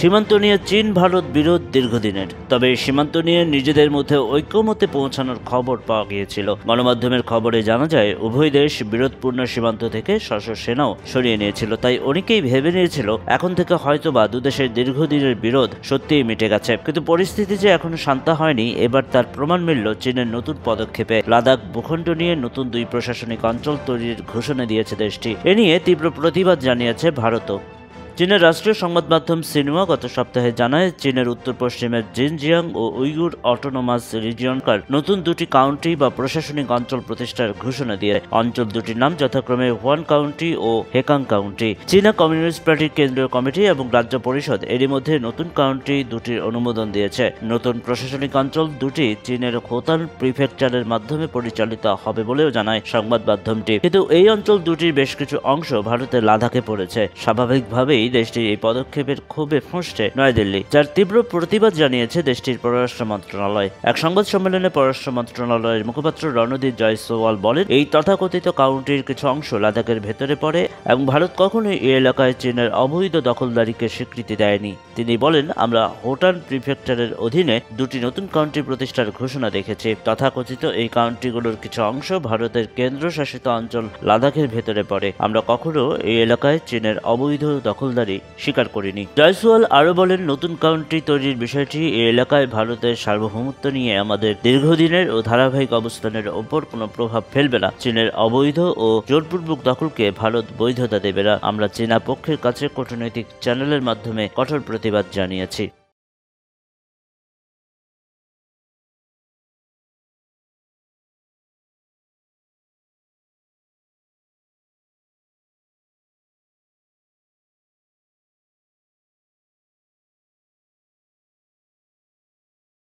সীমান্ত নিয়ে চীন ভারত বিরোধ দীর্ঘদিনের, তবে সীমান্ত নিয়ে নিজেদের মধ্যে ঐক্যমতে পৌঁছানোর খবর পাওয়া গিয়েছিল। গণমাধ্যমের খবরে জানা যায় উভয় দেশ বিরোধপূর্ণ সীমান্ত থেকে সশস্ত্র সেনাও সরিয়ে নিয়েছিল। তাই অনেকেই ভেবে নিয়েছিল এখন থেকে হয়তোবা দুদেশের দীর্ঘদিনের বিরোধ সত্যিই মিটে গেছে। কিন্তু পরিস্থিতি যে এখনো শান্ত হয়নি, এবার তার প্রমাণ মিলল চীনের নতুন পদক্ষেপে। লাদাখ ভূখণ্ড নিয়ে নতুন 2 প্রশাসনিক অঞ্চল তৈরির ঘোষণা দিয়েছে দেশটি। এ নিয়ে তীব্র প্রতিবাদ জানিয়েছে ভারতও। চীনের রাষ্ট্রীয় সংবাদ মাধ্যম সিনহুয়া গত সপ্তাহে জানায় চীনের উত্তর পশ্চিমের জিনজিয়াং ও উইগুর অটোনোমাস রিজিয়নকার নতুন 2টি কাউন্টি বা প্রশাসনিক অঞ্চল প্রতিষ্ঠার ঘোষণা দিয়ে। অঞ্চল দুটির নাম যথাক্রমে হোয়ান কাউন্টি ও হেকাং কাউন্টি। চীনা কমিউনিস্ট পার্টির কেন্দ্রীয় কমিটি এবং রাজ্য পরিষদ এরই মধ্যে নতুন কাউন্টি দুটির অনুমোদন দিয়েছে। নতুন প্রশাসনিক অঞ্চল দুটি চীনের হোতান প্রিফেকচারের মাধ্যমে পরিচালিত হবে বলেও জানায় সংবাদ মাধ্যমটি। কিন্তু এই অঞ্চল দুটির বেশ কিছু অংশ ভারতের লাদাখে পড়েছে। স্বাভাবিকভাবেই দেশটির এই পদক্ষেপের ক্ষোভে ফুঁসছে নয়াদিল্লি, যার তীব্র প্রতিবাদ জানিয়েছে দেশটির পররাষ্ট্র মন্ত্রণালয়। এক সংবাদ সম্মেলনে পররাষ্ট্র মন্ত্রণালয়ের মুখপাত্র রণদীপ জয়সওয়াল বলেন, এই তথাকথিত কাউন্টির কিছু অংশ লাদাখের ভেতরে পড়ে এবং ভারত কখনোই এই এলাকায় চীনের অবৈধ দখলদারিকে স্বীকৃতি দেয়নি। তিনি বলেন, আমরা হোটান প্রিফেকচারের অধীনে 2টি নতুন কাউন্টি প্রতিষ্ঠার ঘোষণা দেখেছি। তথাকথিত এই কাউন্টিগুলোর কিছু অংশ ভারতের কেন্দ্রশাসিত অঞ্চল লাদাখের ভেতরে পড়ে। আমরা কখনো এই এলাকায় চীনের অবৈধ দখলদারি স্বীকার করিনি। জয়সওয়াল আরো বলেন, নতুন কাউন্টি তৈরির বিষয়টি এই এলাকায় ভারতের সার্বভৌমত্ব নিয়ে আমাদের দীর্ঘদিনের ও ধারাবাহিক অবস্থানের ওপর কোনো প্রভাব ফেলবে না। চীনের অবৈধ ও জোরপূর্বক দখলকে ভারত বৈধতা দেবে না। আমরা চীনা পক্ষের কাছে কূটনৈতিক চ্যানেলের মাধ্যমে কঠোর প্রতিবাদ জানিয়েছি।